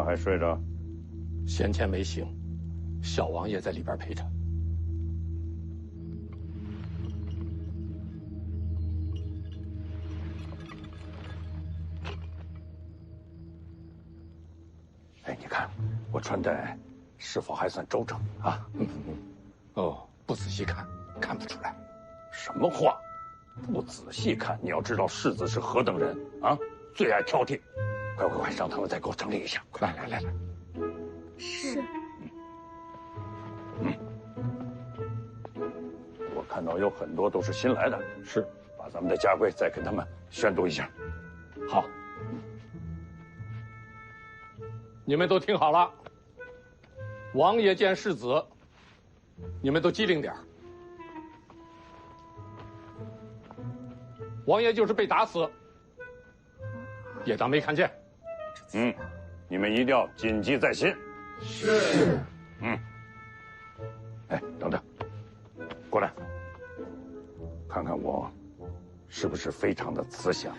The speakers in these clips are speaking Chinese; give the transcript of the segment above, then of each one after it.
他还睡着？先前没醒，小王爷在里边陪着。哎，你看我穿戴是否还算周正啊？哦，不仔细看，看不出来。什么话？不仔细看，你要知道世子是何等人啊！最爱挑剔。快，让他们再给我整理一下。快来。是。我看到有很多都是新来的，是，把咱们的家规再给他们宣读一下。好，你们都听好了。王爷见世子，你们都机灵点儿。王爷就是被打死，也当没看见。你们一定要谨记在心。是。哎，等等，过来，看看我是不是非常的慈祥。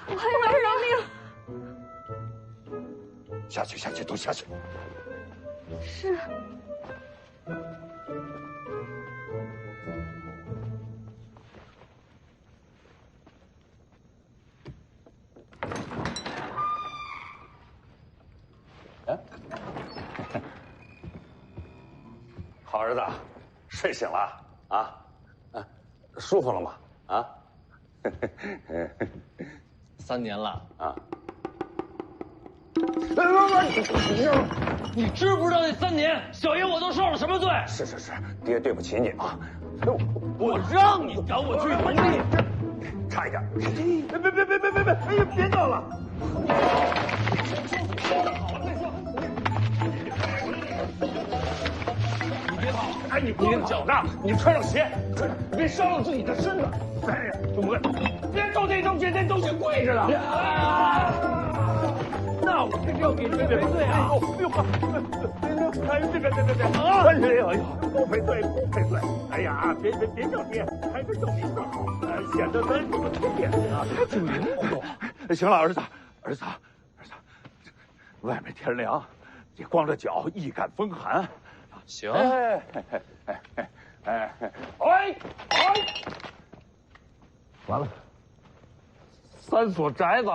我还饶命。下去，都下去。是。好儿子，睡醒了啊？舒服了吗？啊3年了啊！你知不知道那3年，小爷我都受了什么罪？是，爹对不起你啊！我让你赶我去农地，差一点。别！哎呀，别闹了！你别跑！哎，你光脚呢，你穿上鞋，别伤了自己的身子。哎呀，中贵，别斗这种今天都先跪着了。那我这是要给你们赔罪啊！哎，别啊！哎呀，不赔罪，不赔罪！哎呀，别叫爹，还是叫名字好，显得咱有尊严啊！还挺灵活。行了，儿子，外面天凉，你光着脚易感风寒。行。哎，完了，3所宅子。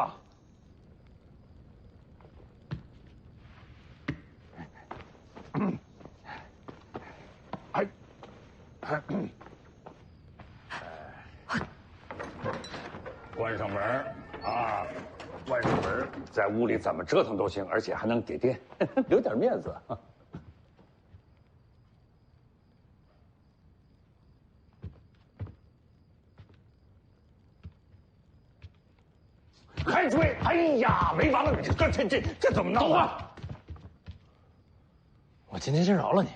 关上门啊！关上门，在屋里怎么折腾都行，而且还能给爹留点面子。还追！哎呀，没完了！这怎么闹啊？我今天先饶了你。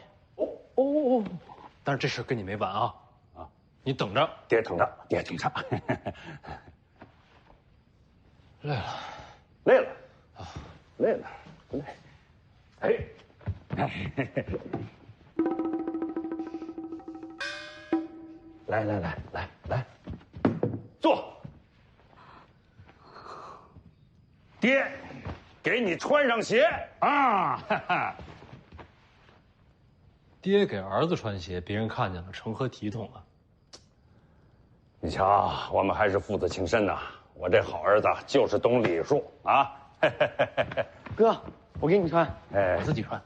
哦，但是这事跟你没完啊！你等着，爹等着。累了，不累。哎，来，坐。爹，给你穿上鞋啊！爹给儿子穿鞋，别人看见了，成何体统啊？你瞧，我们还是父子情深呐。我这好儿子就是懂礼数啊！哥，我给你穿，哎，我自己穿。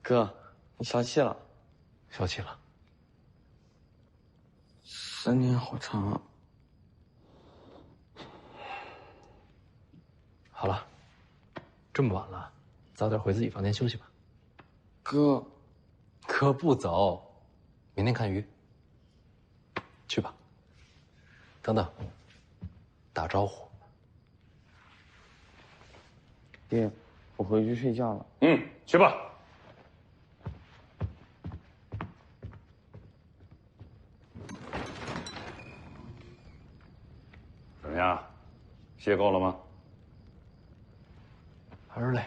哥，你消气了？消气了。 3年好长啊！好了，这么晚了，早点回自己房间休息吧。哥，哥不走，明天看鱼。去吧。等等，打招呼。爹，我回去睡觉了。去吧。 怎么样，歇够了吗？还是累，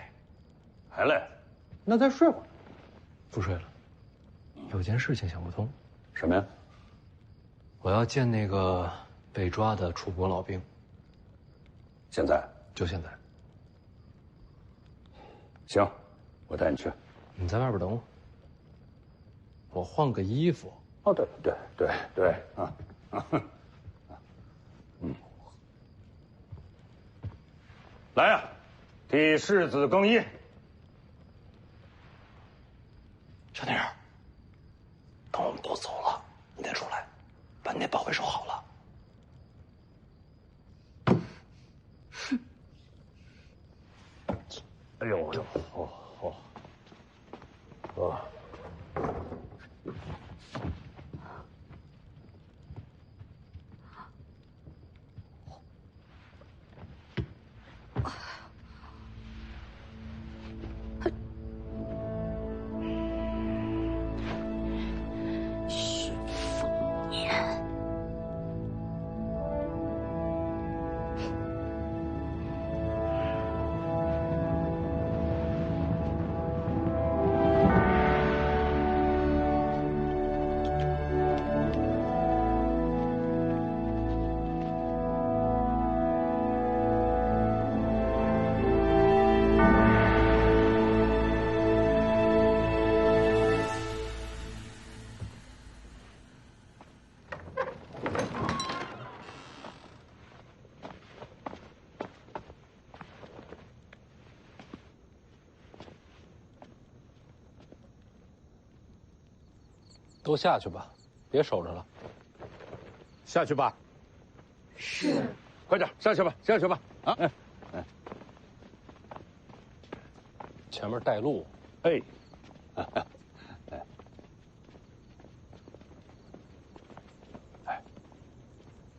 还累？那再睡会儿。不睡了，有件事情想不通。什么呀？我要见那个被抓的楚国老兵。现在？就现在。行，我带你去。你在外边等我。我换个衣服。哦，对啊，来呀，替世子更衣。小宁儿，等我们都走了，你再出来，把你那宝贝收好了。哎呦，都下去吧，别守着了。下去吧。是。快点下去吧，下去吧。啊，前面带路。哎，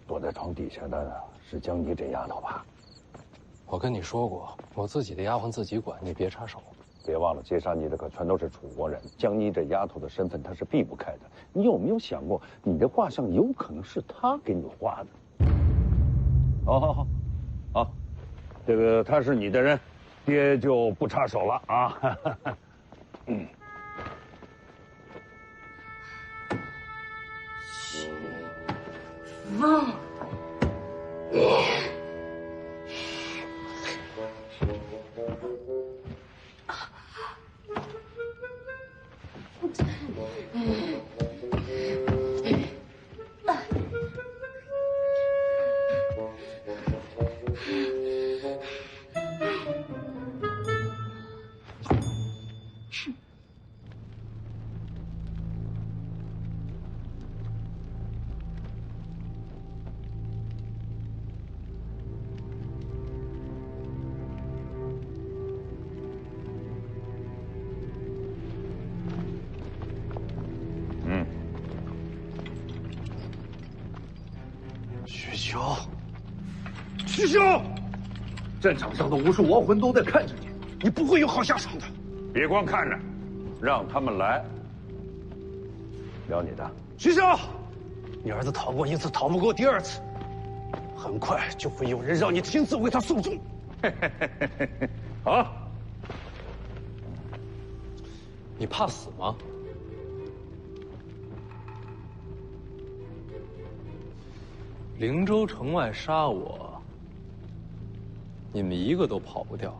躲在床底下的是江妮这丫头吧？我跟你说过，我自己的丫鬟自己管，你别插手。别忘了，接杀你的可全都是楚国人。江妮这丫头的身份，她是避不开的。你有没有想过，你的画像有可能是她给你画的？好，这个他是你的人，爹就不插手了啊。嗯。汪。师兄，战场上的无数亡魂都在看着你，你不会有好下场的。别光看着，让他们来。聊你的。师兄，你儿子逃过一次，逃不过第二次，很快就会有人让你亲自为他送终。好。你怕死吗？灵州城外杀我，你们一个都跑不掉。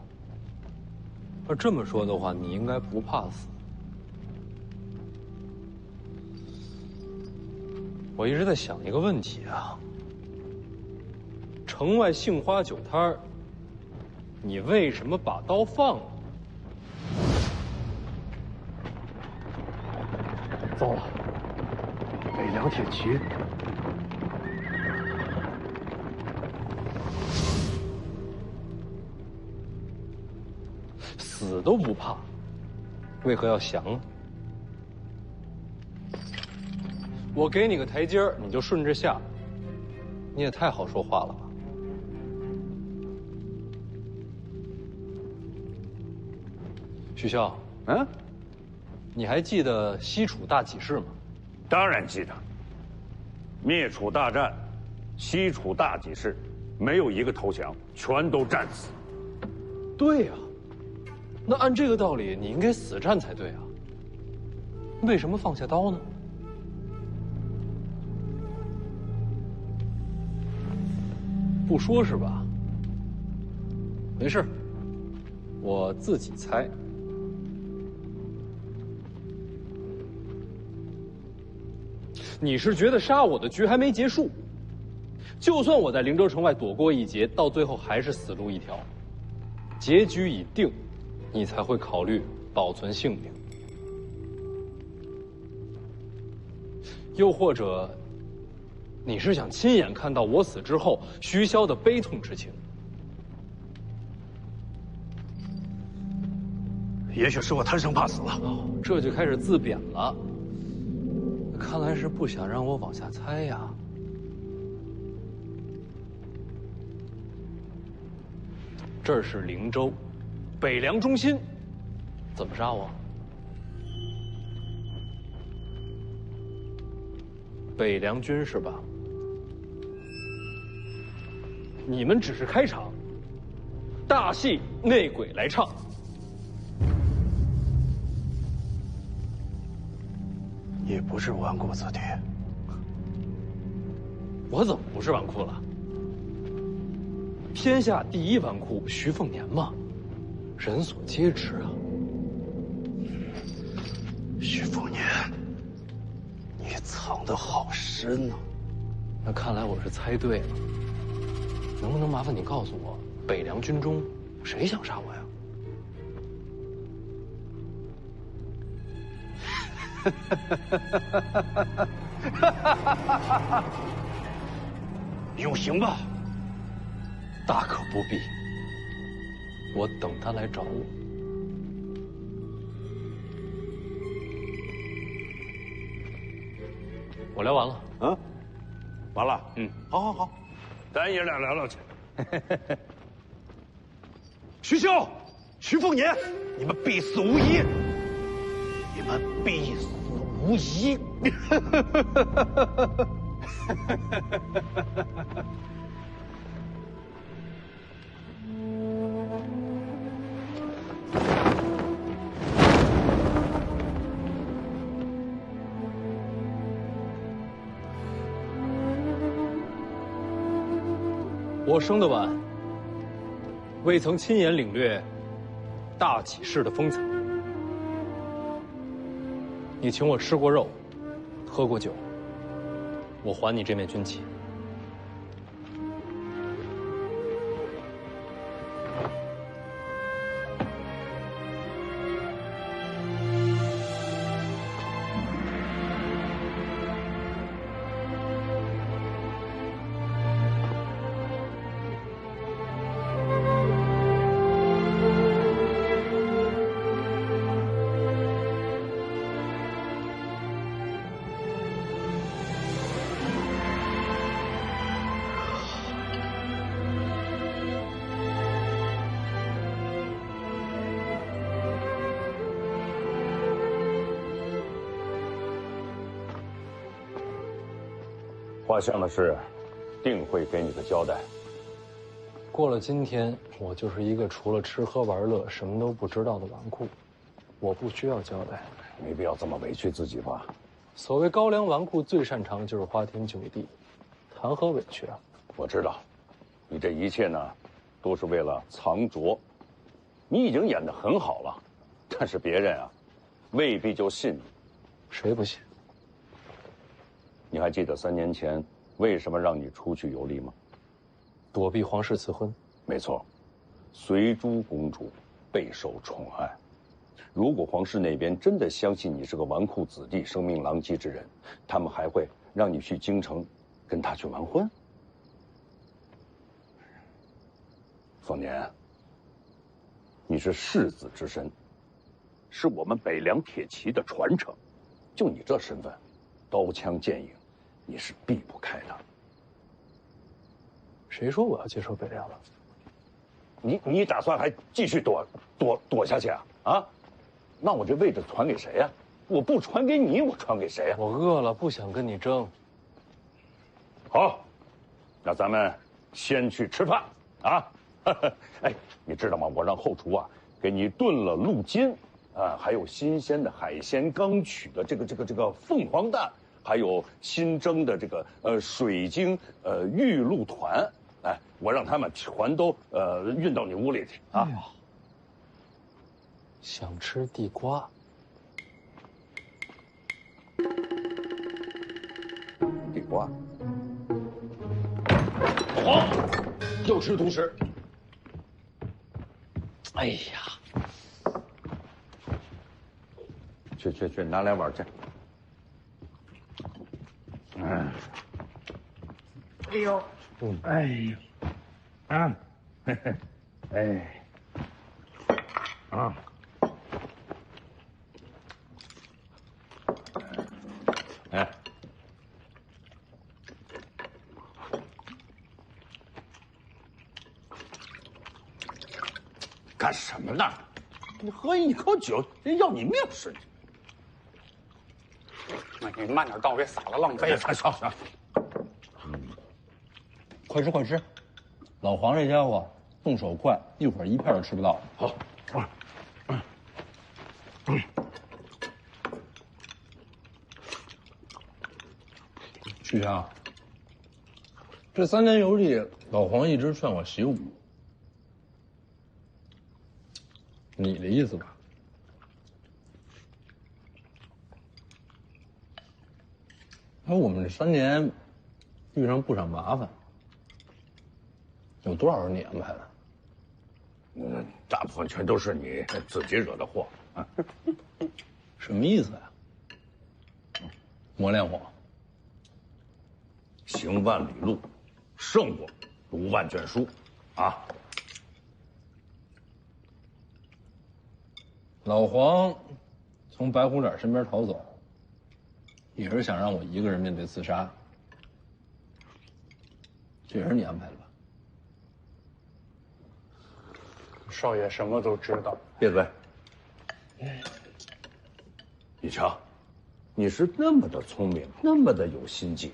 要这么说的话，你应该不怕死。我一直在想一个问题啊，城外杏花酒摊儿，你为什么把刀放了？糟了，北凉铁骑。死都不怕，为何要降呢？我给你个台阶儿，你就顺着下，你也太好说话了吧？徐骁，你还记得西楚大起事吗？当然记得。灭楚大战，西楚大起事，没有一个投降，全都战死。对呀，那按这个道理，你应该死战才对啊。为什么放下刀呢？不说是吧？没事，我自己猜。你是觉得杀我的局还没结束？就算我在灵州城外躲过一劫，到最后还是死路一条，结局已定，你才会考虑保存性命。又或者，你是想亲眼看到我死之后徐骁的悲痛之情？也许是我贪生怕死了。哦，这就开始自贬了。看来是不想让我往下猜呀。这是灵州，北凉中心，怎么杀我？北凉军是吧？你们只是开场，大戏内鬼来唱。你不是纨绔子弟，我怎么不是纨绔了？天下第一纨绔徐凤年嘛，人所皆知啊。徐凤年，你藏得好深啊！那看来我是猜对了。能不能麻烦你告诉我，北凉军中谁想杀我呀？有刑吧？大可不必，我等他来找我。我聊完了。嗯，完了。嗯，好，好，好，咱爷俩聊聊去。徐骁、徐凤年，你们必死无疑！你们必死无疑！我生得晚，未曾亲眼领略大起士的风采。你请我吃过肉，喝过酒，我还你这面军旗。画像的事，定会给你个交代。过了今天，我就是一个除了吃喝玩乐什么都不知道的纨绔，我不需要交代。没必要这么委屈自己吧？所谓高粱纨绔，最擅长的就是花天酒地，谈何委屈啊？我知道，你这一切呢，都是为了藏拙。你已经演得很好了，但是别人啊，未必就信你。谁不信？你还记得3年前为什么让你出去游历吗？躲避皇室赐婚。没错，随珠公主备受宠爱。如果皇室那边真的相信你是个纨绔子弟、声名狼藉之人，他们还会让你去京城跟他去完婚？凤年，你是世子之身，是我们北凉铁骑的传承。就你这身份，刀枪剑影，你是避不开的。谁说我要接受北凉了？你打算还继续躲下去啊？啊？那我这位置传给谁呀？我不传给你，我传给谁呀？我饿了，不想跟你争。好，那咱们先去吃饭啊！哎，你知道吗？我让后厨啊给你炖了鹿筋，还有新鲜的海鲜刚取的这个凤凰蛋，还有新蒸的这个水晶玉露团，哎，我让他们全都运到你屋里去啊。哎呀，想吃地瓜。地瓜。黄，又吃独食。哎呀，去，拿2碗去。嗯。哎呦，哎呦，啊，嘿嘿，哎，啊，哎。干什么呢？你喝一口酒，人要你命似的。那你慢点倒，别洒了，浪费了。行，快吃快吃，老黄这家伙动手快，一会儿一片都吃不到。好，徐强，这3年游历，老黄一直劝我习武。你的意思吧？那我们这3年遇上不少麻烦，有多少是你安排的？大部分全都是你自己惹的祸啊！什么意思呀？磨练我。行万里路，胜过读万卷书，啊！老黄从白虎脸身边逃走，也是想让我一个人面对刺杀。这也是你安排的吧？少爷什么都知道。闭嘴！你瞧，你是那么的聪明，那么的有心计，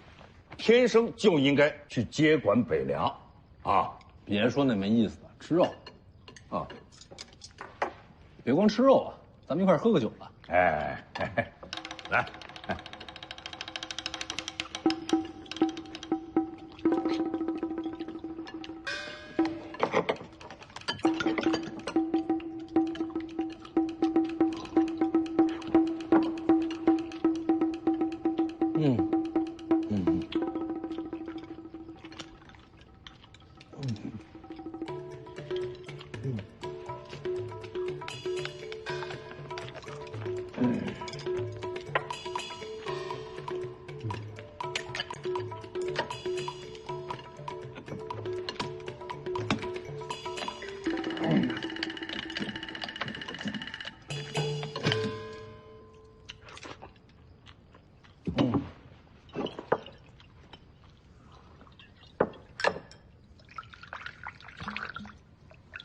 天生就应该去接管北凉，啊！别说那没意思的，吃肉，啊，别光吃肉啊，咱们一块喝个酒吧。哎，来，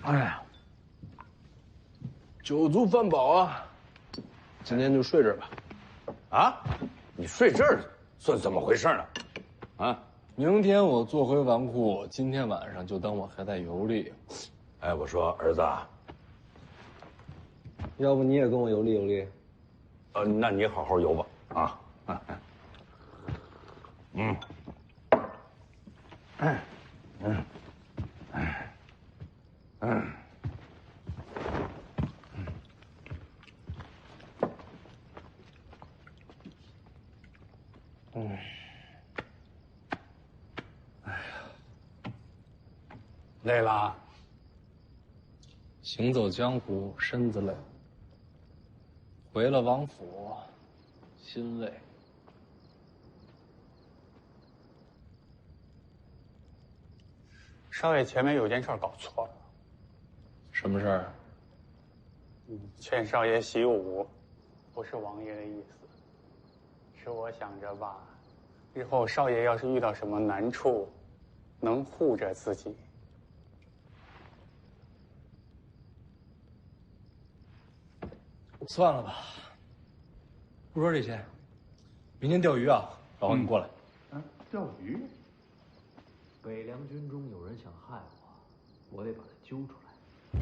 哎呀，酒足饭饱啊，今天就睡这儿吧。啊！你睡这儿算怎么回事呢？啊！明天我坐回王库，今天晚上就当我还在游历。哎，我说儿子，要不你也跟我游历游历？那你好好游吧，啊！累了，行走江湖，身子累；回了王府，心累。少爷前面有件事搞错了。什么事儿？劝少爷习武，不是王爷的意思，是我想着吧，日后少爷要是遇到什么难处，能护着自己。算了吧，不说这些。明天钓鱼啊，老黄你过来。钓鱼？北凉军中有人想害我，我得把他揪出来。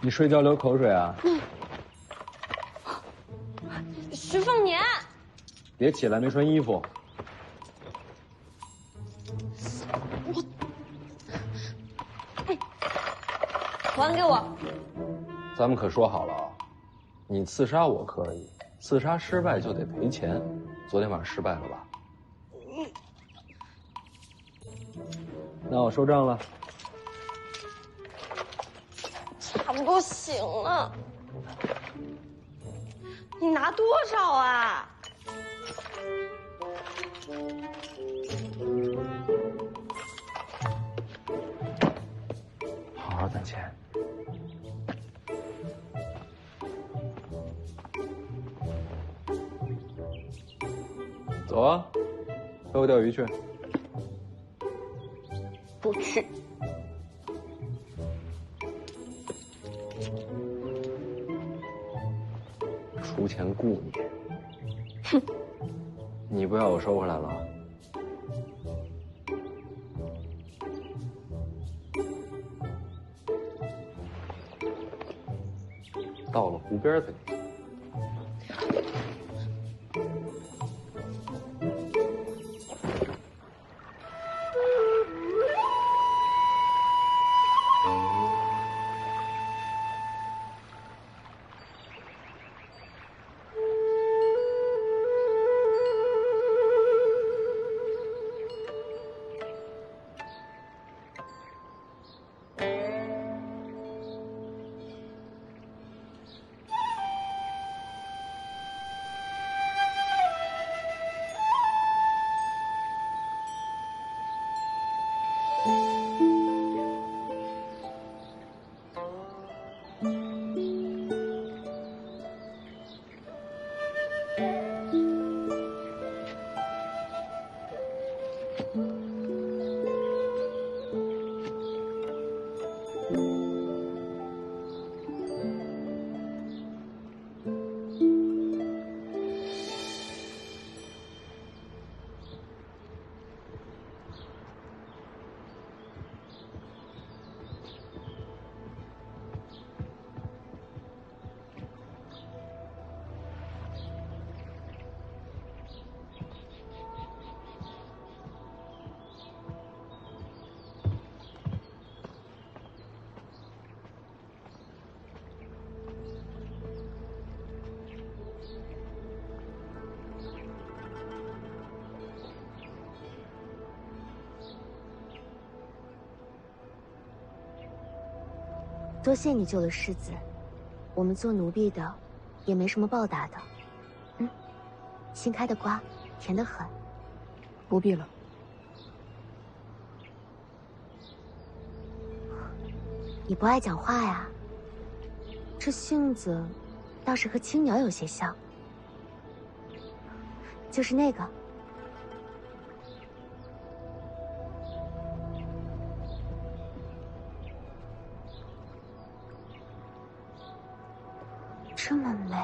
你睡觉流口水啊？徐凤年，别起来，没穿衣服。还给我！咱们可说好了啊，你刺杀我可以，刺杀失败就得赔钱。昨天晚上失败了吧？那我收账了。差不多行了。你拿多少啊？好好攒钱。走啊，陪我钓鱼去。不去。出钱雇你。哼，你不要我收回来了。到了湖边再给你。多谢你救了世子，我们做奴婢的，也没什么报答的。新开的瓜，甜得很。不必了。你不爱讲话呀？这性子，倒是和青鸟有些像。就是那个。这么美。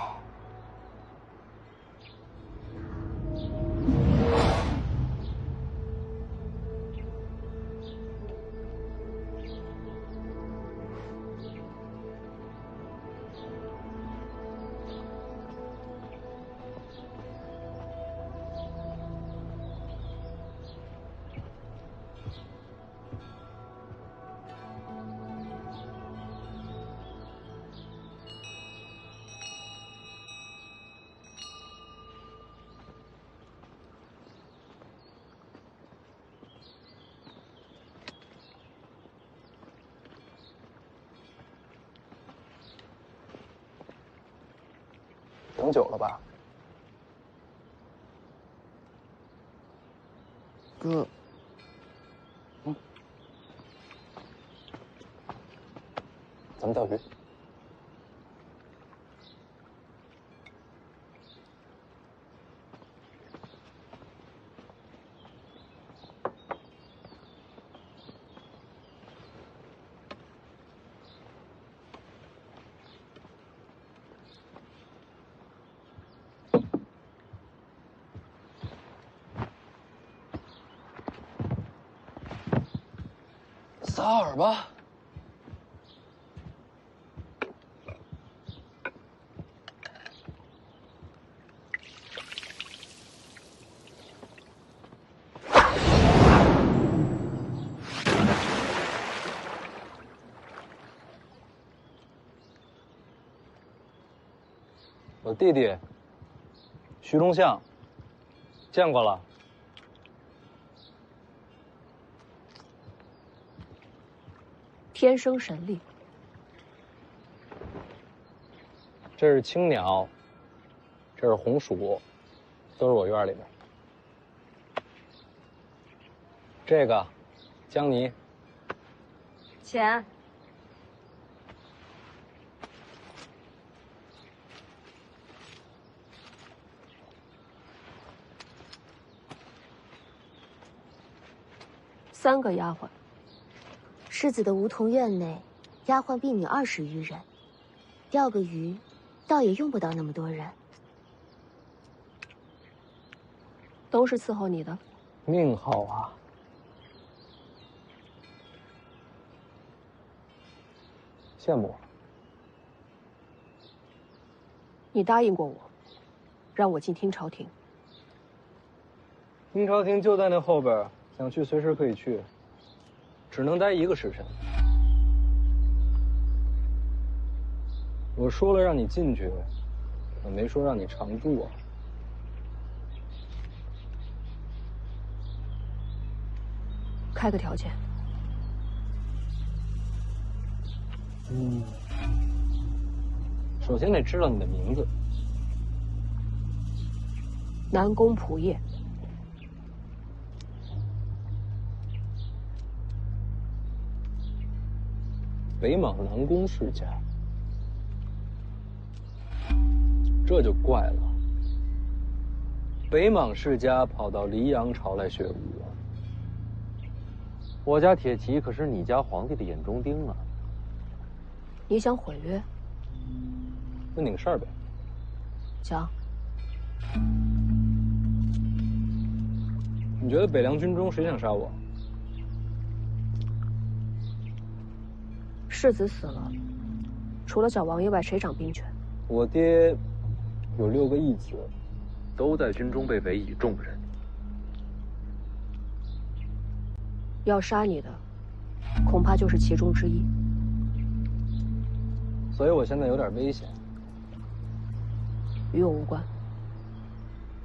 等久了吧，哥。咱们钓鱼。撒饵吧。我弟弟徐忠相，见过了。天生神力。这是青鸟，这是红薯，都是我院里边。这个姜泥，钱。3个丫鬟。世子的梧桐院内，丫鬟婢女20余人，钓个鱼，倒也用不到那么多人。都是伺候你的。命好啊！羡慕我。你答应过我，让我进听朝廷。听朝廷就在那后边，想去随时可以去，只能待1个时辰。我说了让你进去，我没说让你常住啊。开个条件。首先得知道你的名字。南宫仆夜。北莽南宫世家，这就怪了。北莽世家跑到黎阳朝来学武，我家铁骑可是你家皇帝的眼中钉啊！你想毁约？问你个事儿呗。讲。你觉得北凉军中谁想杀我？世子死了，除了小王爷外，谁掌兵权？我爹有6个义子，都在军中被委以重任。要杀你的，恐怕就是其中之一。所以我现在有点危险。与我无关。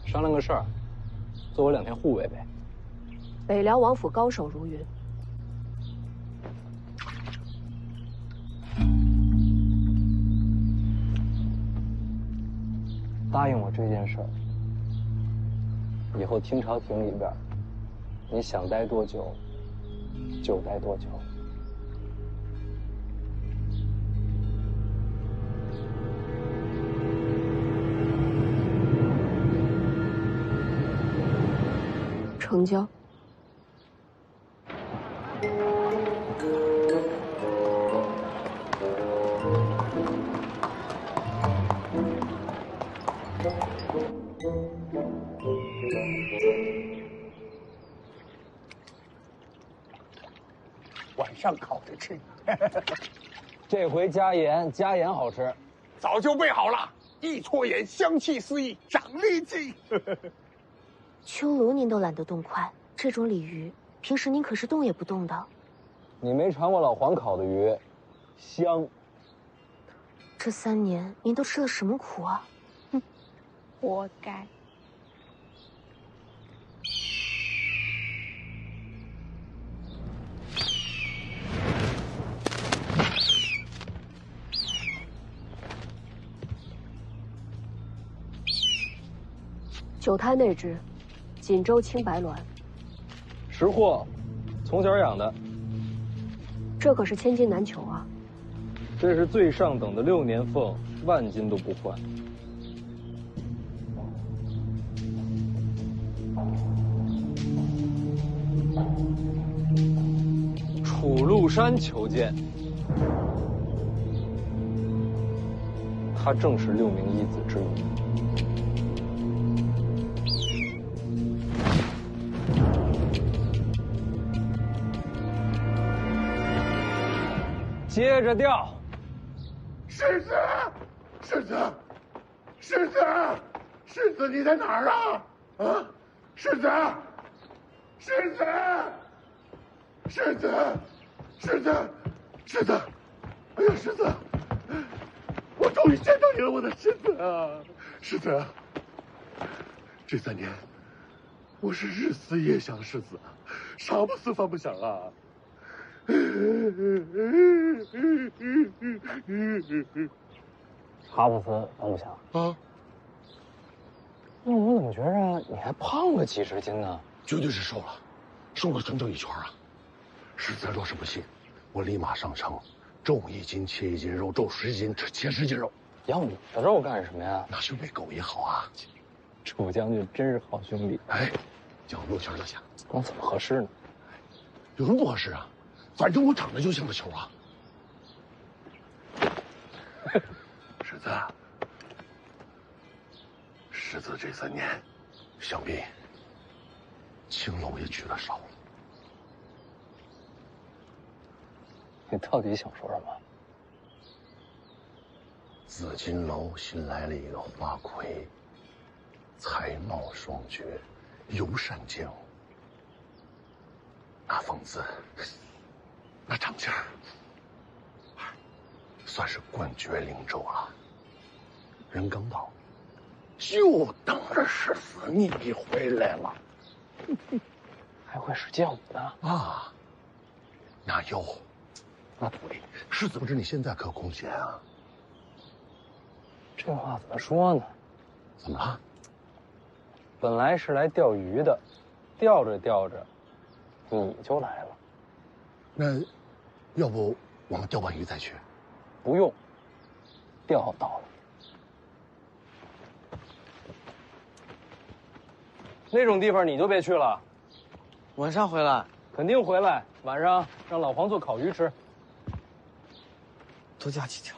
商量个事儿，做我2天护卫呗。北凉王府高手如云。答应我这件事儿，以后听朝廷里边，你想待多久，就待多久。成交。晚上烤着吃。这回加盐，加盐好吃。早就备好了，一撮盐，香气四溢，长力气。秋炉您都懒得动筷，这种鲤鱼，平时您可是动也不动的。你没尝过老黄烤的鱼，香。这3年您都吃了什么苦啊？哼，活该。酒滩那只，锦州青白鸾，识货，从小养的。这可是千金难求啊！这是最上等的6年凤，万金都不换。楚禄山求见，他正是6名义子之一。接着钓。世子，世子，世子，世子，你在哪儿啊？啊，世子，世子，世子，世子，世子，哎呀，世子，我我终于见到你了，我的世子啊！世子，这3年，我是日思夜想世子，茶不思饭不想啊！茶不思饭不想啊！那我怎么觉着你还胖了几十斤呢？绝对是瘦了，瘦了整整1圈啊！世子若是不信，我立马上称，重1斤切1斤肉，重10斤切10斤肉。要你的肉干什么呀？那兄妹狗也好啊。楚将军真是好兄弟。哎，叫我6圈就行。那怎么合适呢？有什么不合适啊？反正我长得就像个球啊。世子这3年，想必青楼也娶了少了。你到底想说什么？紫金楼新来了一个花魁，才貌双绝，尤善剑舞。那风姿，那长相，算是冠绝灵州了。人刚到，就等着世子你回来了。还会使剑舞呢？啊，那有，那对，世子不知你现在可空闲啊？这话怎么说呢？怎么了？本来是来钓鱼的，钓着钓着，你就来了。那，要不我们钓完鱼再去？不用，钓到了。那种地方你就别去了。晚上回来，肯定回来。晚上让老黄做烤鱼吃。多加几条。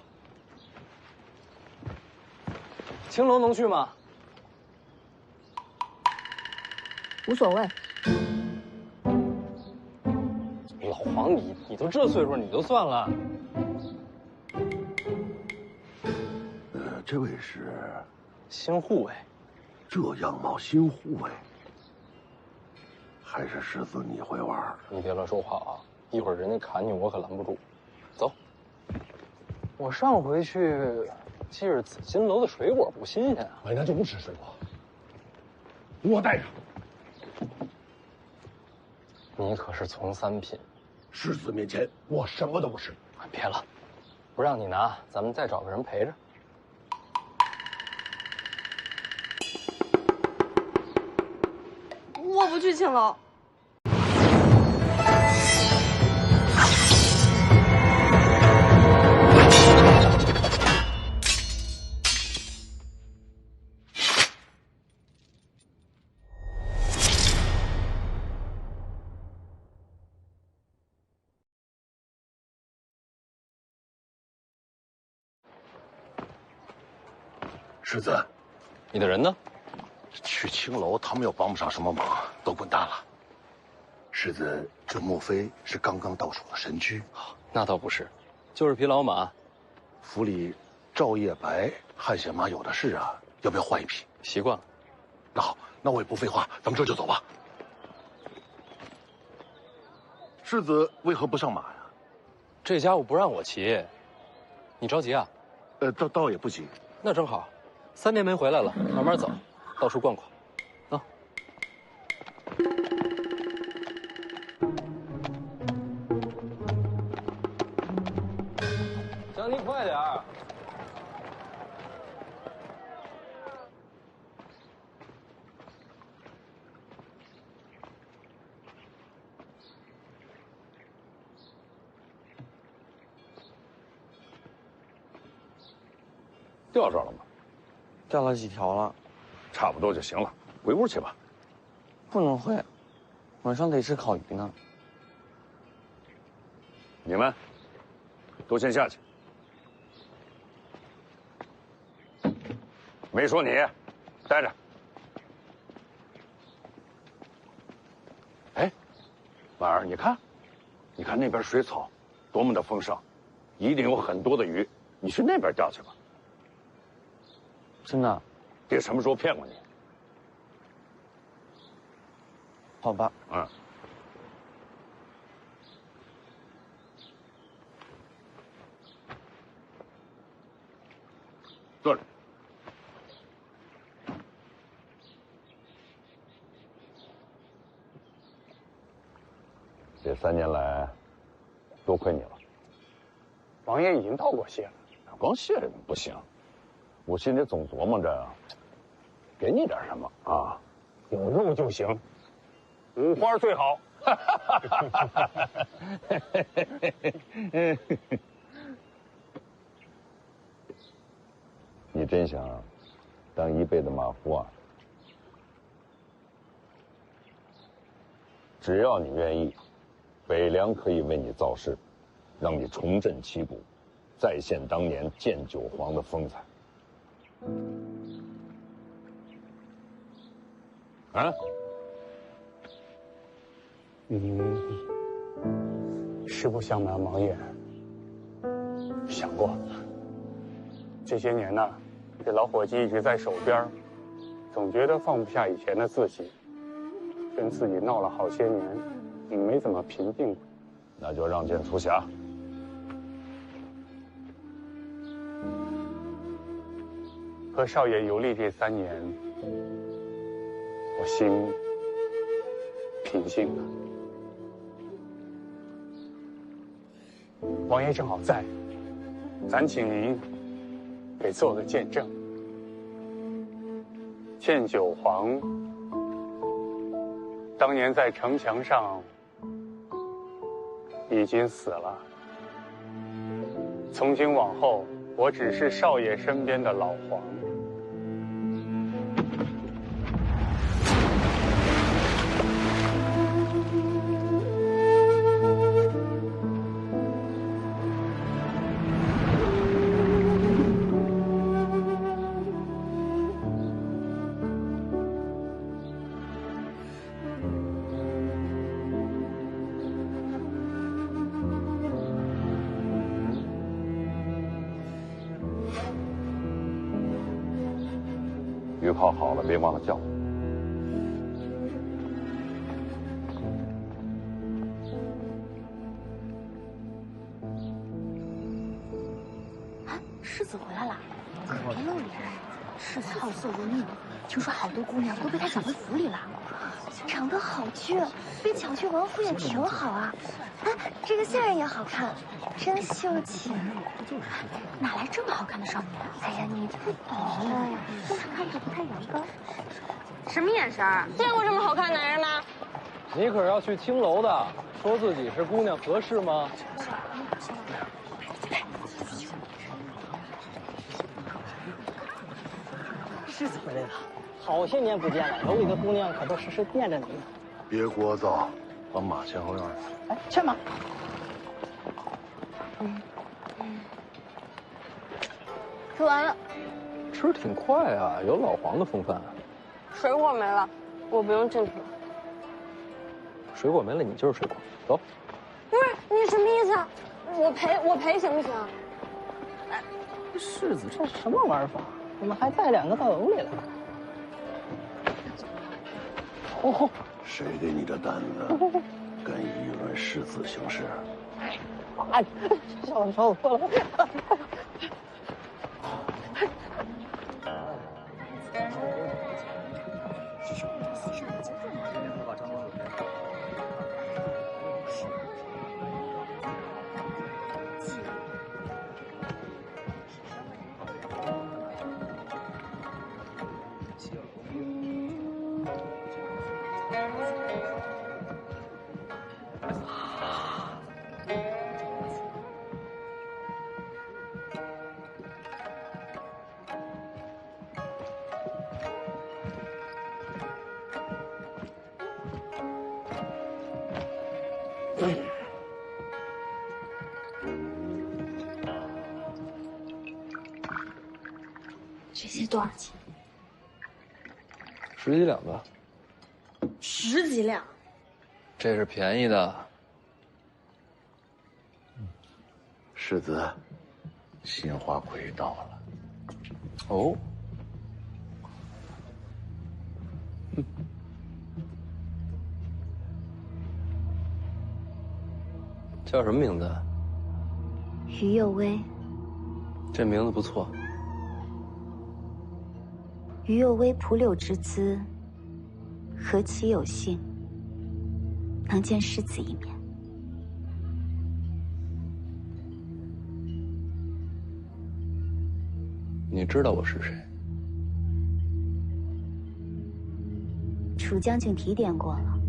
青楼能去吗？无所谓。老黄，你都这岁数，你就算了。这位是新护卫。这样貌新护卫，还是世子你会玩？你别乱说话啊！一会儿人家砍你，我可拦不住。走。我上回去，记着紫金楼的水果不新鲜啊。本来就不吃水果，我带着。你可是从3品，世子面前我什么都不是。别了，不让你拿，咱们再找个人陪着。我不去青楼。世子，你的人呢？去青楼，他们又帮不上什么忙，都滚蛋了。世子，这莫非是刚刚到手的神驹？那倒不是，就是匹老马。府里赵叶白、汗血马有的是啊，要不要换一匹？习惯了。那好，那我也不废话，咱们这就走吧。世子为何不上马呀？这家伙不让我骑，你着急啊？倒也不急。那正好，3年没回来了，慢慢走，到处逛逛。走。江宁，快点儿！钓着了吗？钓了几条了，差不多就行了，回屋去吧。不能回，晚上得吃烤鱼呢。你们都先下去。没说你，待着。哎，婉儿，你看，你看那边水草多么的丰盛，一定有很多的鱼。你去那边钓去吧。真的？爹什么时候骗过你？好吧。嗯。坐着。这3年来，多亏你了。王爷已经道过谢了。光谢不行，我心里总琢磨着，给你点什么啊？有肉就行，五花最好。你真想当一辈子马夫啊？只要你愿意，北凉可以为你造势，让你重振旗鼓，再现当年建九皇的风采。啊？实不相瞒，王爷，想过。这些年呢，这老伙计一直在手边，总觉得放不下以前的自己，跟自己闹了好些年，没怎么平静过。那就让见出侠。和少爷游历这3年，我心平静了。王爷正好在，咱请您给做个见证。建九皇当年在城墙上已经死了，从今往后，我只是少爷身边的老皇。鱼泡好了，别忘了叫我。世子回来了，别露脸。世子好色如命，听说好多姑娘都被他抢回府里了。长得好俊，被抢去王府也挺好啊。哎，这个下人也好看，真秀气。哪来这么好看的少年？哎呀，你不懂的呀，就是看着不太阳光。什么眼神？见过这么好看男人吗？你可是要去青楼的，说自己是姑娘合适吗？世子回来了，好些年不见了，楼里的姑娘可都时时惦着你呢。别聒噪，把马牵后院。哎，牵马。吃完了。吃挺快啊，有老黄的风范。水果没了，我不用进去了。水果没了，你就是水果。走。不是你什么意思啊？我赔行不行？哎，世子这什么玩法？怎么还带2个到楼里了？哦，谁给你的胆子，敢议论世子行事？啊，笑死我了！这些多少钱？10几两吧。10几两？这是便宜的。世子，新花魁到了。哦。叫什么名字？于有薇。这名字不错。于右微蒲柳之姿，何其有幸，能见世子一面。你知道我是谁？楚将军提点过了。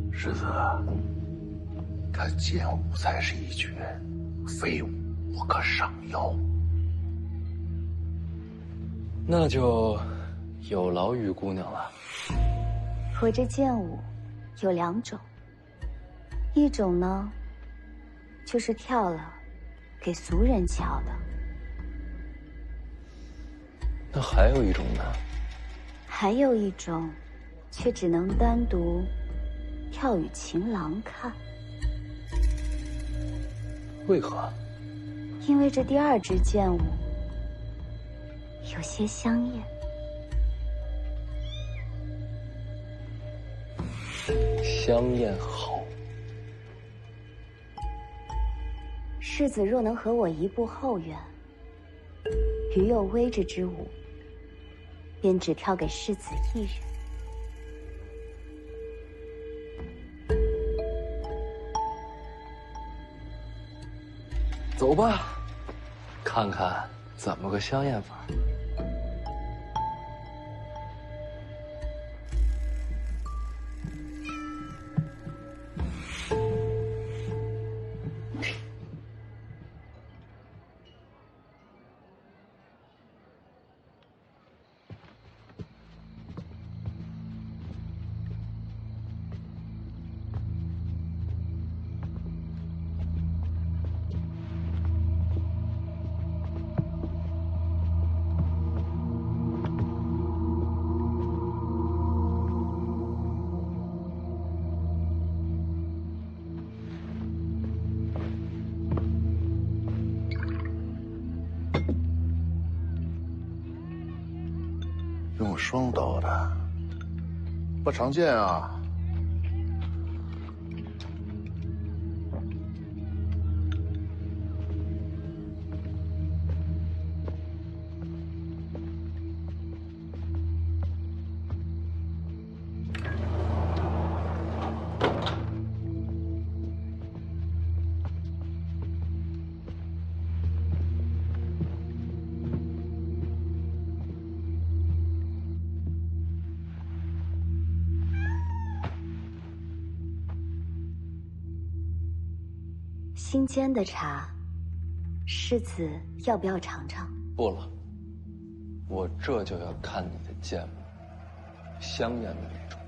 世子，他剑舞才是一绝，非我不可上邀。那就有劳玉姑娘了。我这剑舞有2种，一种呢，就是跳了给俗人瞧的。那还有一种呢？还有一种，却只能单独跳与情郎看。为何？因为这第2支剑舞有些香艳。香艳好。世子若能和我一步后援，于右微之之舞，便只跳给世子一人。走吧，看看怎么个香艳法。用双刀的，不常见啊。新煎的茶，世子要不要尝尝？不了，我这就要看你的剑舞，香艳的那种。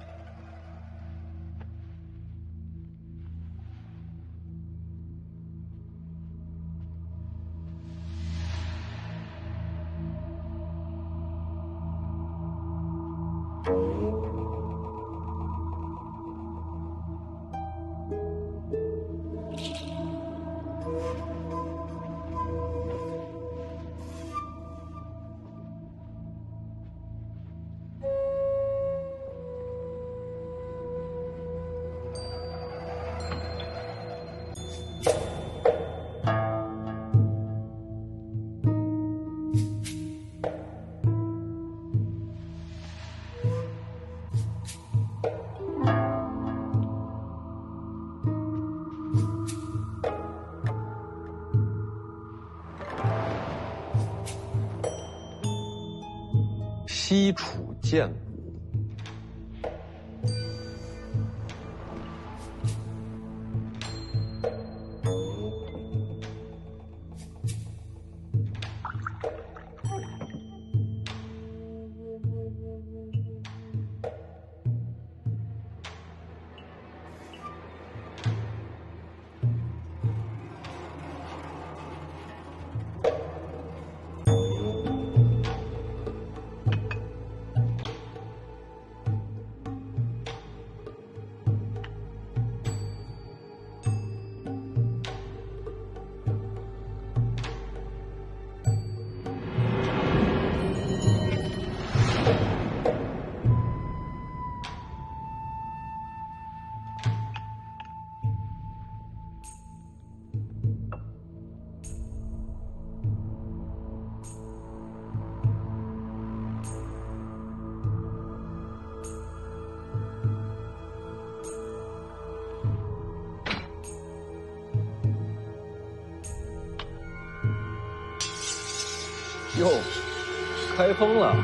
西楚剑舞。哟，开封了。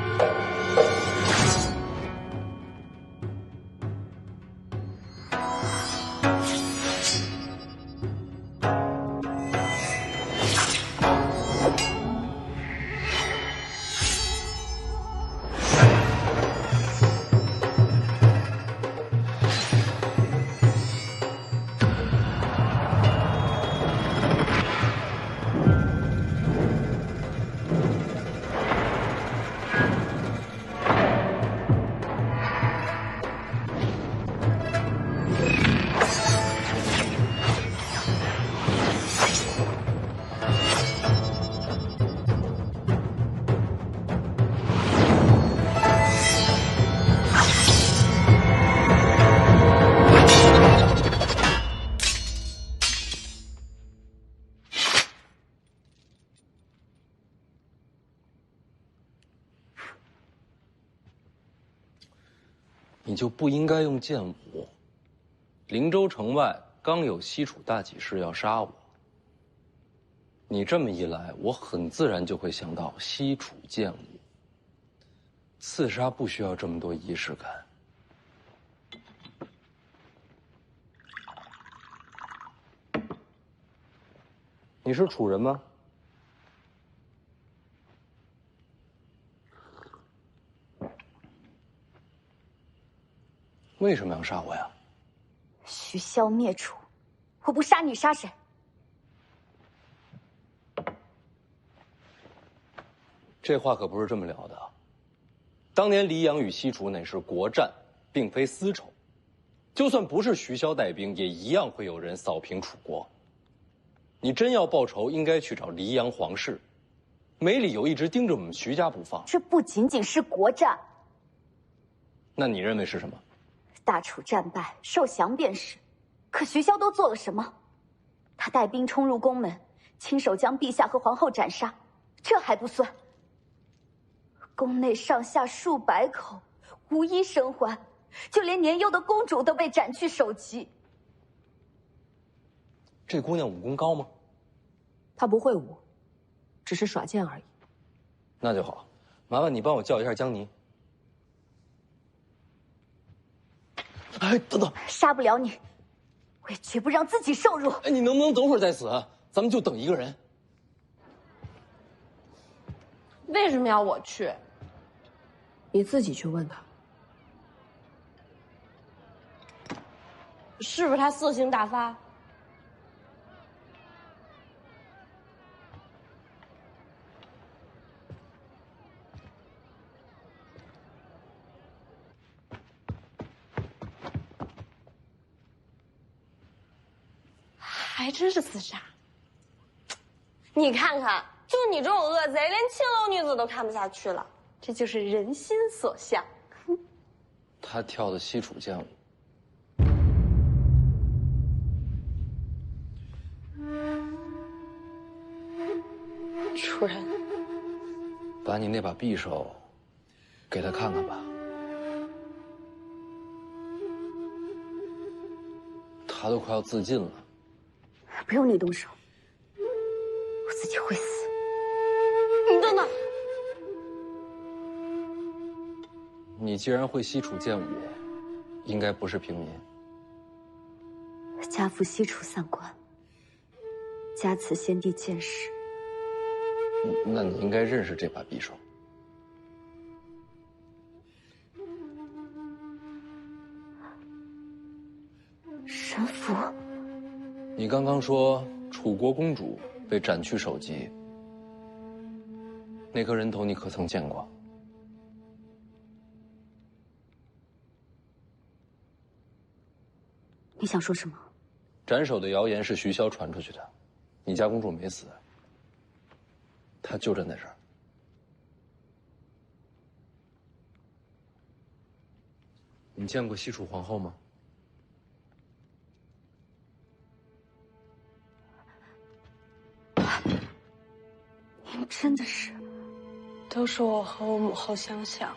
你就不应该用剑舞。灵州城外刚有西楚大几士要杀我，你这么一来，我很自然就会想到西楚剑舞。刺杀不需要这么多仪式感。你是楚人吗？为什么要杀我呀？徐骁灭楚，我不杀你杀谁？这话可不是这么聊的。当年黎阳与西楚乃是国战，并非私仇。就算不是徐骁带兵，也一样会有人扫平楚国。你真要报仇，应该去找黎阳皇室，没理由一直盯着我们徐家不放。这不仅仅是国战。那你认为是什么？大楚战败，受降便是。可徐骁都做了什么？他带兵冲入宫门，亲手将陛下和皇后斩杀，这还不算。宫内上下数百口，无一生还，就连年幼的公主都被斩去首级。这姑娘武功高吗？她不会武，只是耍剑而已。那就好，麻烦你帮我叫一下江泥。哎，等等，杀不了你，我也绝不让自己受辱。哎，你能不能等会儿再死？咱们就等一个人。为什么要我去？你自己去问他。是不是他色性大发？还真是自杀。你看看，就你这种恶贼，连青楼女子都看不下去了，这就是人心所向。他跳的西楚剑舞，楚人，把你那把匕首给他看看吧。他都快要自尽了。不用你动手，我自己会死。你等等，你既然会西楚剑舞，应该不是平民。家父西楚散关，家慈先帝剑士。那你应该认识这把匕首。神符。你刚刚说楚国公主被斩去首级，那颗人头你可曾见过？你想说什么？斩首的谣言是徐骁传出去的，你家公主没死，她就站在这儿。你见过西楚皇后吗？您真的是？都说我和我母后相像，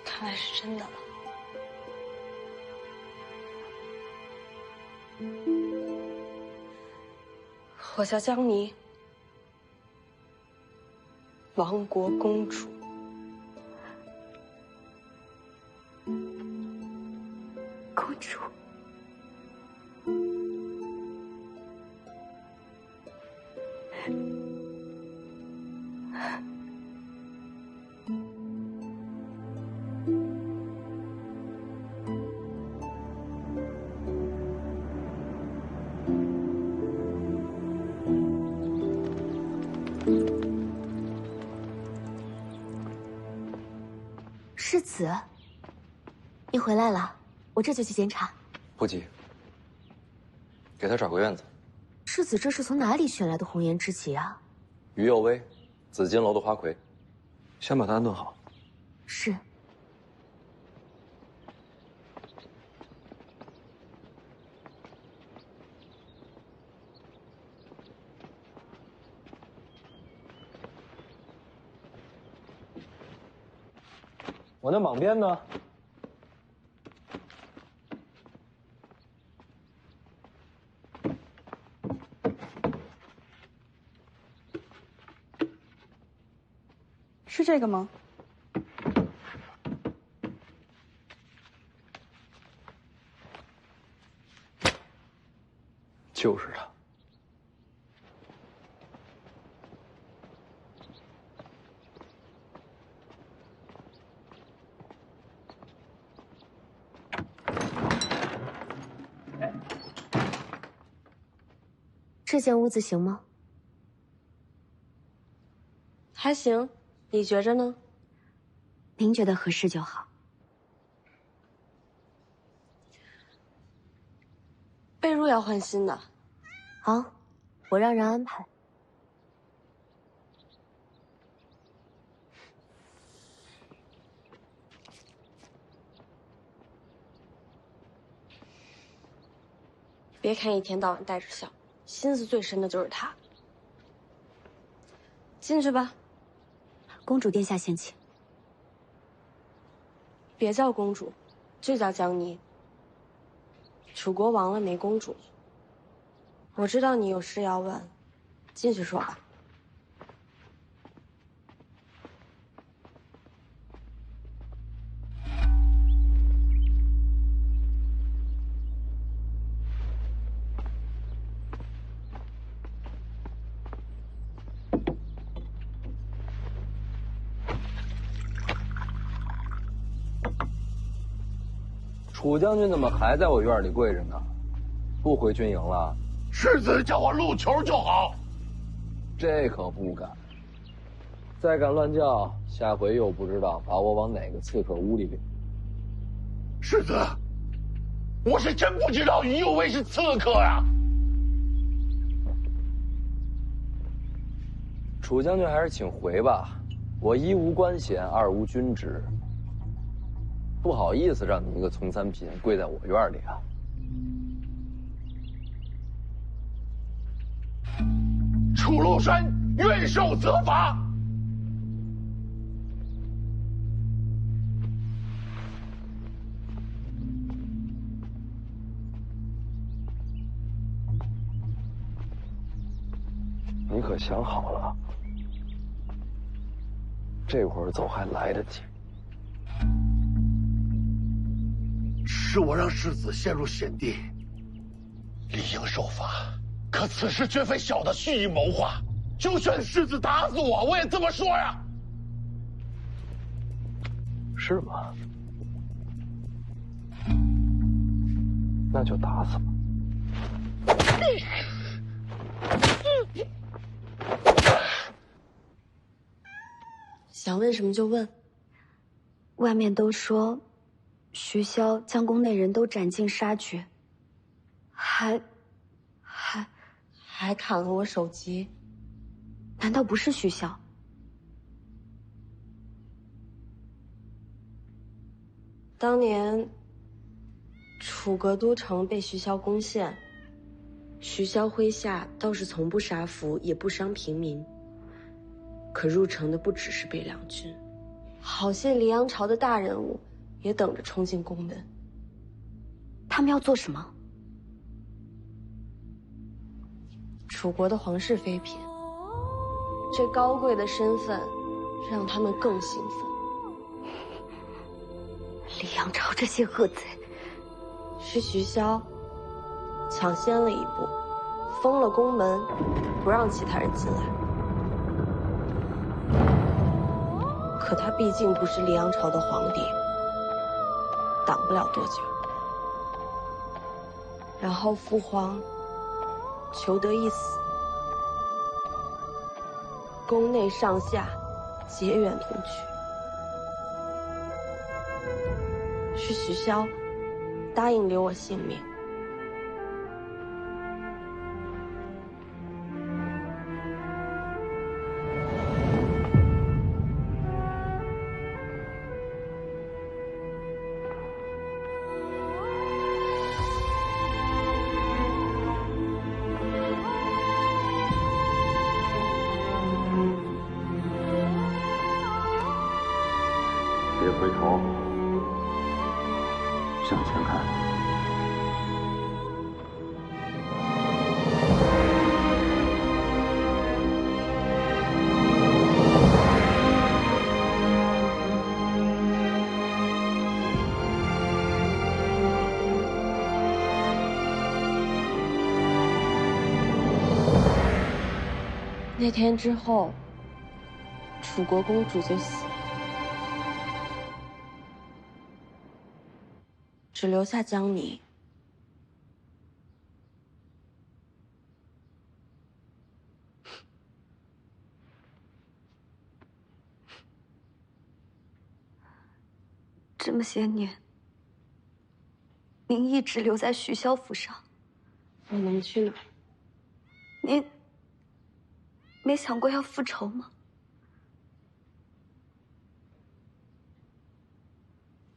看来是真的了。我叫江泥，亡国公主。公主。世子，你回来了，我这就去检查。不急，给他找个院子。世子这是从哪里寻来的红颜知己啊？于右威，紫金楼的花魁。先把他安顿好。是。我那蟒鞭呢？是这个吗？就是他。这间屋子行吗？还行，你觉着呢？您觉得合适就好。被褥要换新的。好，我让人安排。别看一天到晚带着笑，心思最深的就是他。进去吧。公主殿下先请。别叫公主，就叫江妮。楚国亡了没公主。我知道你有事要问，进去说吧。楚将军怎么还在我院里跪着呢？不回军营了？世子叫我入球就好。这可不敢。再敢乱叫，下回又不知道把我往哪个刺客屋里领。世子，我是真不知道于右卫是刺客呀。楚将军还是请回吧，我一无官衔，二无军职。不好意思让你一个从三品跪在我院里啊！楚禄山愿受责罚。你可想好了？这会儿走还来得及。是我让世子陷入险地，理应受罚。可此事绝非小的蓄意谋划，就算世子打死我，我也这么说呀。是吗？那就打死吧。想问什么就问。外面都说，徐骁将宫内人都斩尽杀绝，还砍了我首级。难道不是徐骁？当年楚阁都城被徐骁攻陷，徐骁麾下倒是从不杀俘，也不伤平民。可入城的不只是北凉军，好些黎阳朝的大人物也等着冲进宫门。他们要做什么？楚国的皇室妃嫔，这高贵的身份让他们更兴奋。李阳朝这些恶贼，是徐骁抢先了一步，封了宫门，不让其他人进来。可他毕竟不是黎阳朝的皇帝，挡不了多久。然后父皇求得一死，宫内上下结缘同去。是徐骁答应留我性命。别回头，向前看。那天之后，楚国公主就死了。只留下江离。这么些年，您一直留在徐骁府上。我能去哪儿？您没想过要复仇吗？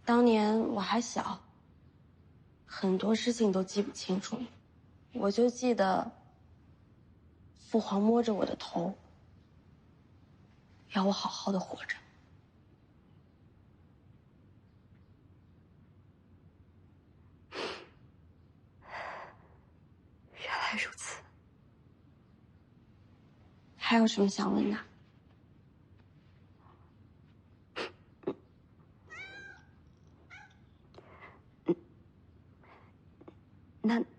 当年我还小。很多事情都记不清楚，我就记得父皇摸着我的头，要我好好的活着。原来如此。还有什么想问的？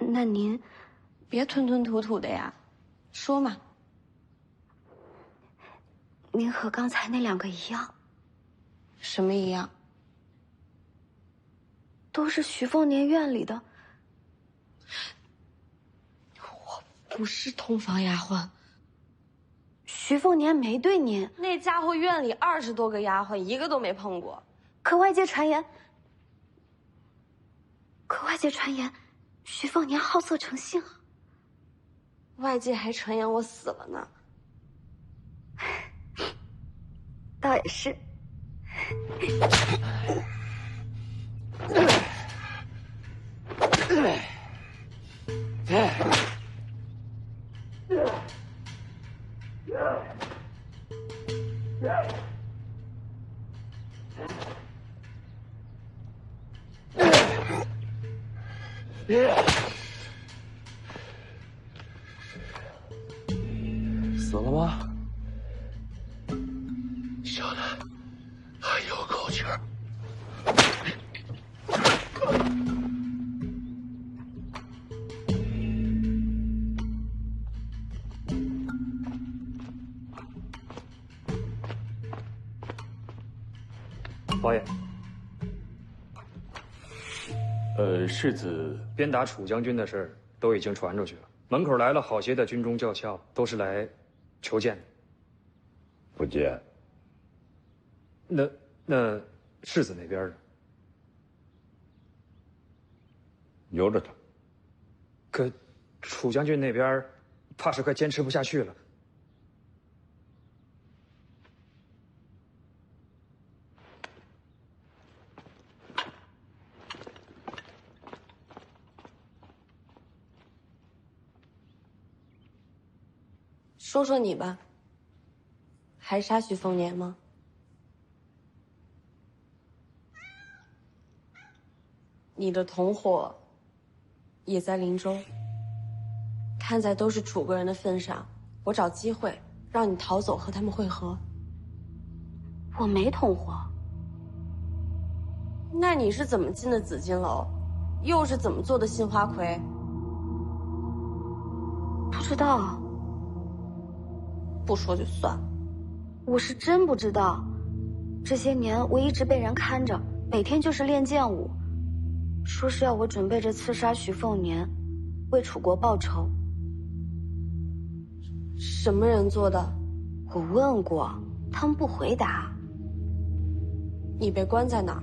那您别吞吞吐吐的呀，说嘛。您和刚才那两个一样。什么一样？都是徐凤年院里的。我不是通房丫鬟。徐凤年没对您。那家伙院里20多个丫鬟，一个都没碰过。可外界传言，徐凤年好色成性啊！外界还传言我死了呢。倒也是。死了吗？小的还有口气儿。王爷，世子鞭打楚将军的事儿都已经传出去了，门口来了好些的军中教校，都是来求见的。不见。那世子那边呢？由着他。可楚将军那边怕是快坚持不下去了。说说你吧，还杀徐凤年吗？你的同伙也在灵州，看在都是楚国人的份上，我找机会让你逃走和他们会合。我没同伙。那你是怎么进的紫金楼？又是怎么做的杏花魁？不知道。不说就算了。我是真不知道。这些年我一直被人看着，每天就是练剑舞，说是要我准备着刺杀徐凤年，为楚国报仇。什么人做的？我问过，他们不回答。你被关在哪儿？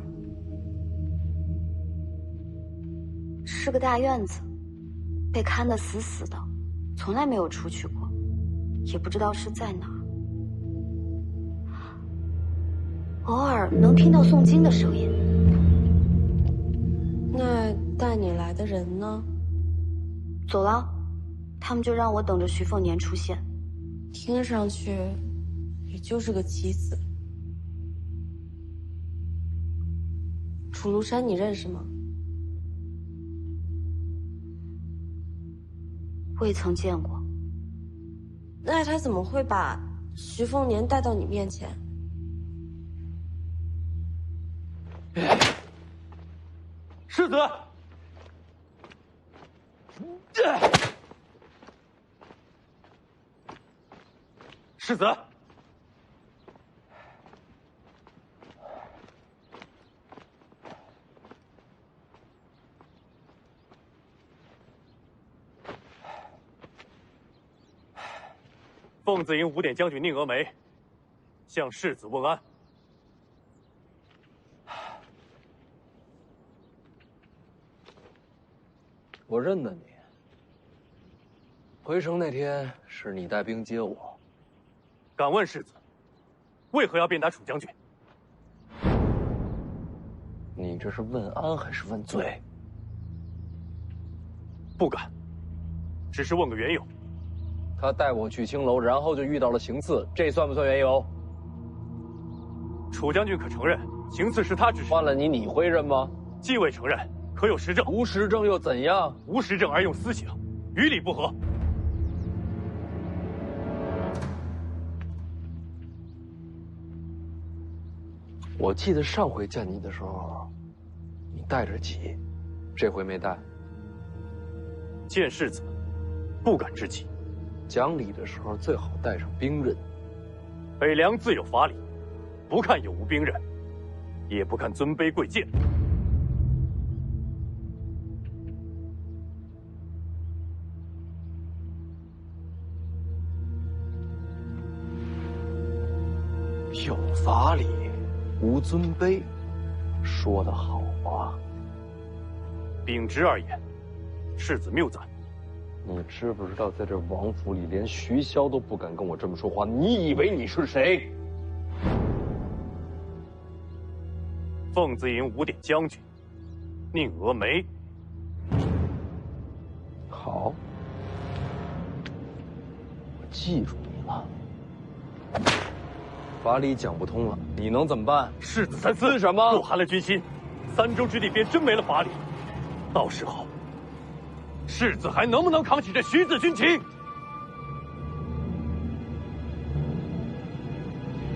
是个大院子，被看得死死的，从来没有出去过，也不知道是在哪儿。偶尔能听到诵经的声音。那带你来的人呢？走了，他们就让我等着徐凤年出现。听上去，也就是个棋子。楚庐山你认识吗？未曾见过。那他怎么会把徐凤年带到你面前？世子，世子，凤子营5点将军宁峨眉向世子问安。我认得你。回城那天是你带兵接我。敢问世子，为何要鞭打楚将军？你这是问安还是问罪？不敢，只是问个缘由。他带我去青楼，然后就遇到了行刺，这算不算缘由？楚将军可承认行刺是他指使？换了你，你会认吗？既未承认，可有实证？无实证又怎样？无实证而用私刑，于理不合。我记得上回见你的时候，你带着戟，这回没带。见世子，不敢之己。讲理的时候最好带上兵刃。北凉自有法理，不看有无兵刃，也不看尊卑贵贱。有法理，无尊卑，说得好啊！秉直而言，世子谬赞。你知不知道，在这王府里，连徐骁都不敢跟我这么说话？你以为你是谁？凤子营5点将军宁峨眉。好，我记住你了。法理讲不通了，你能怎么办？世子三思。什么？若寒了军心，3州之地便真没了法理。到时候，世子还能不能扛起这徐子军情？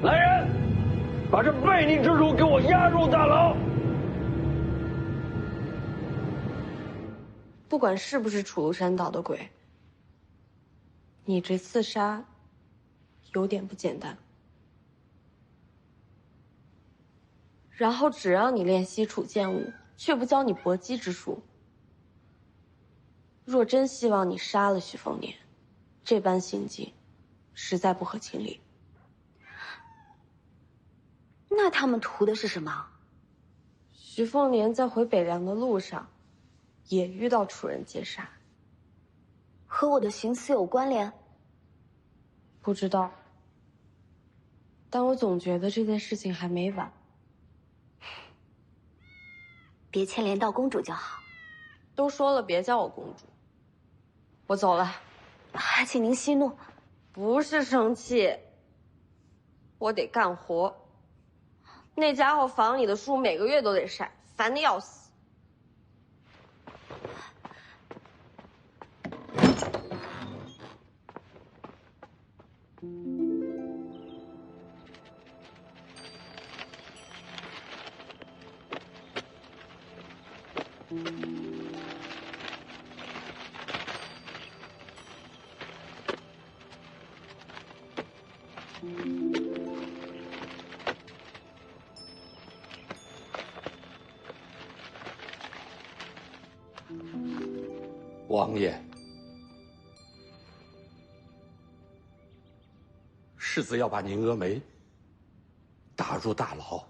来人，把这悖逆之徒给我押入大牢。不管是不是楚庐山捣的鬼，你这刺杀有点不简单。然后只让你练习楚剑舞，却不教你搏击之术。若真希望你杀了徐凤年，这般行径实在不合情理。那他们图的是什么？徐凤年在回北凉的路上，也遇到楚人劫杀，和我的行刺有关联？不知道，但我总觉得这件事情还没完。别牵连到公主就好。都说了别叫我公主。我走了。还请您息怒。不是生气，我得干活。那家伙房里的书每个月都得晒，烦得要死。王爷，世子要把宁峨眉打入大牢。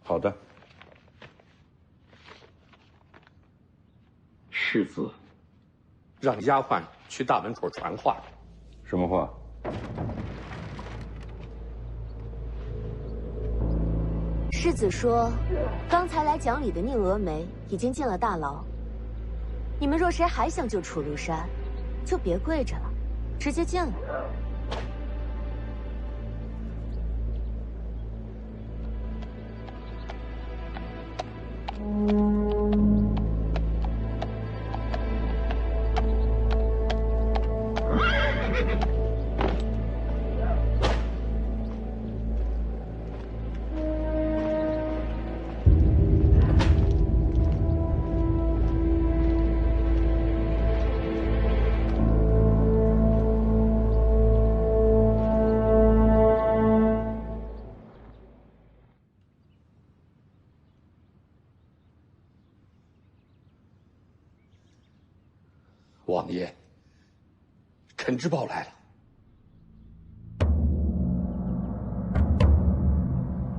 好的。世子让丫鬟去大门口传话。什么话？世子说，刚才来讲理的宁峨眉已经进了大牢。你们若谁还想救楚庐山，就别跪着了，直接进来。王爷，陈知报来了，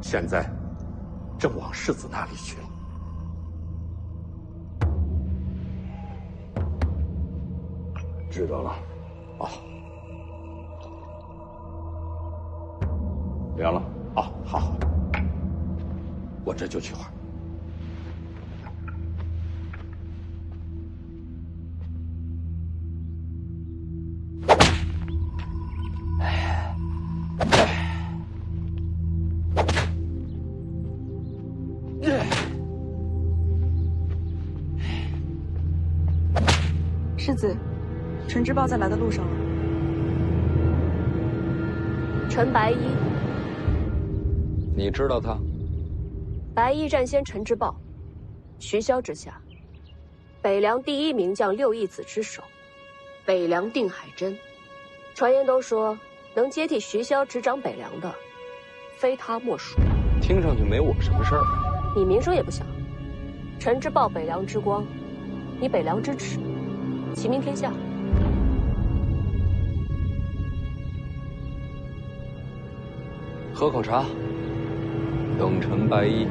现在正往世子那里去了。知道了。哦，凉了。哦，好，我这就去换。世子，陈知报在来的路上了。陈白衣，你知道他？白衣战先陈知报，徐骁之下，北凉第一名将6义子之首，北凉定海真。传言都说，能接替徐骁执掌北凉的，非他莫属。听上去没我什么事儿啊。你明说也不想。陈知报北凉之光，你北凉之耻，齐名天下。喝口茶，等陈白衣。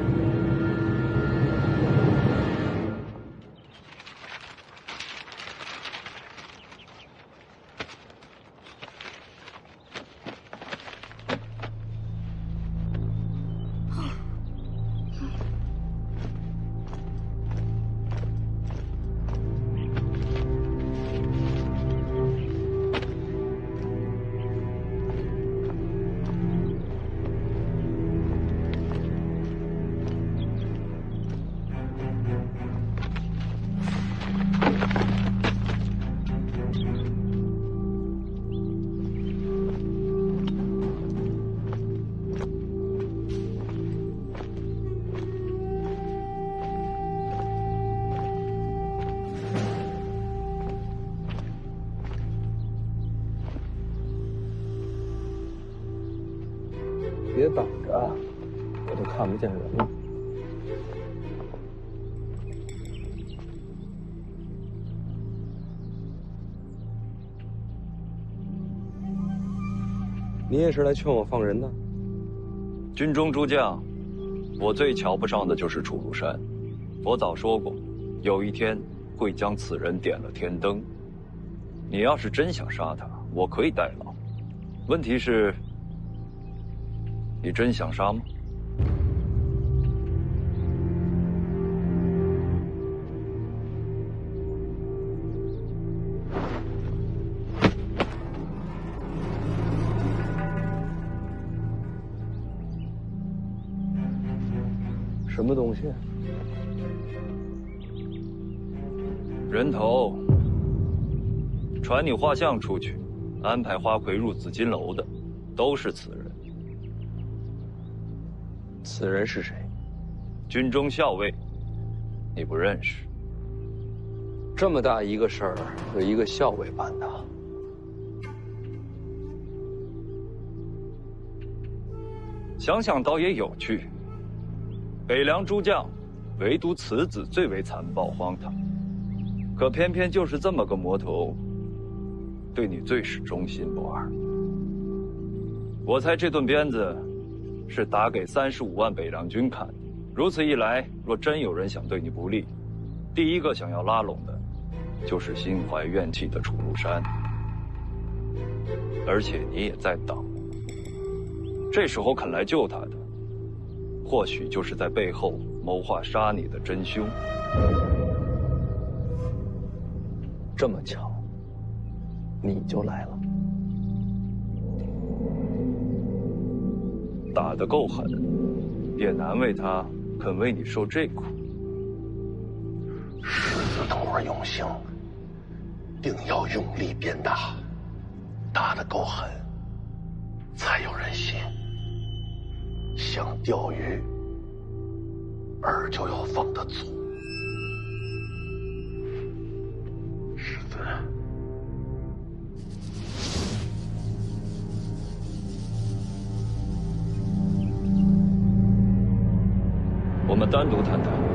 别挡着，我都看不见人了。你也是来劝我放人的？军中诸将，我最瞧不上的就是楚庐山。我早说过，有一天会将此人点了天灯。你要是真想杀他，我可以代劳。问题是，你真想杀吗？什么东西？人头。传你画像出去，安排花魁入紫金楼的，都是此人。此人是谁？军中校尉，你不认识。这么大一个事儿，有一个校尉办的，想想倒也有趣。北凉诸将，唯独此子最为残暴荒唐，可偏偏就是这么个魔头，对你最是忠心不二。我猜这顿鞭子是打给35万北凉军看的。如此一来，若真有人想对你不利，第一个想要拉拢的，就是心怀怨气的楚禄山。而且你也在等，这时候肯来救他的，或许就是在背后谋划杀你的真凶。这么巧，你就来了。打得够狠，也难为他肯为你受这苦。狮子头儿用刑，定要用力鞭打，打得够狠，才有人信。想钓鱼，饵就要放得足。狮子，我们单独谈谈。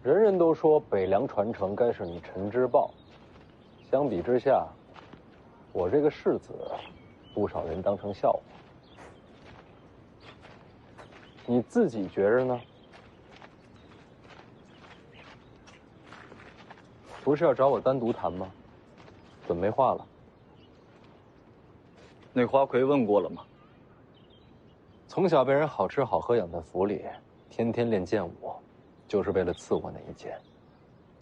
人人都说北凉传承该是你陈之豹，相比之下，我这个世子，不少人当成笑话。你自己觉着呢？不是要找我单独谈吗？怎么没话了？那花魁问过了吗？从小被人好吃好喝养在府里，天天练剑舞，就是为了赐我那一剑。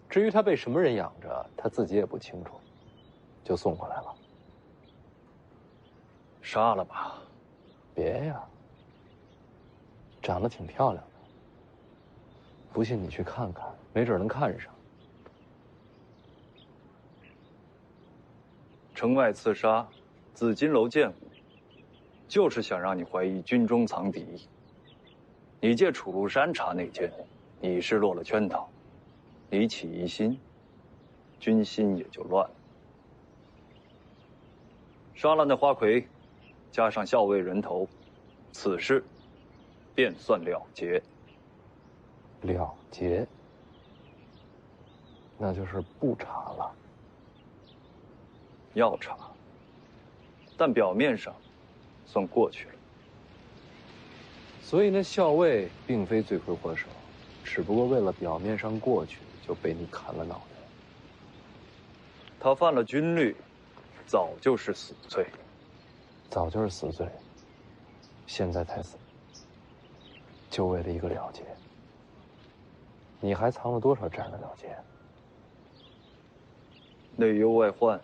至于他被什么人养着，他自己也不清楚，就送过来了。杀了吧？别呀，长得挺漂亮的，不信你去看看，没准能看上。城外刺杀，紫金楼剑舞，就是想让你怀疑军中藏敌。你借楚禄山查内奸，你是落了圈套，你起疑心，军心也就乱了。杀了那花魁，加上校尉人头，此事便算了结。了结？那就是不查了。要查，但表面上算过去了。所以那校尉并非罪魁祸首，只不过为了表面上过去，就被你砍了脑袋。他犯了军律，早就是死罪。早就是死罪，现在才死，就为了一个了结。你还藏了多少这样的了结？内忧外患，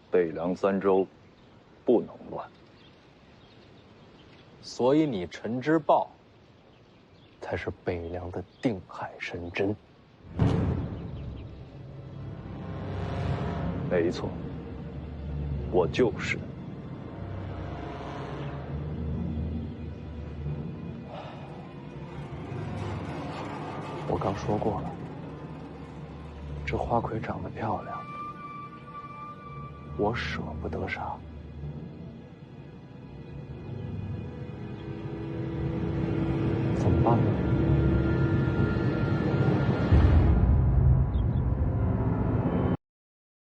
北凉3州不能乱。所以你陈之豹才是北凉的定海神针。没错，我就是。我刚说过了，这花魁长得漂亮，我舍不得杀。怎么办呢？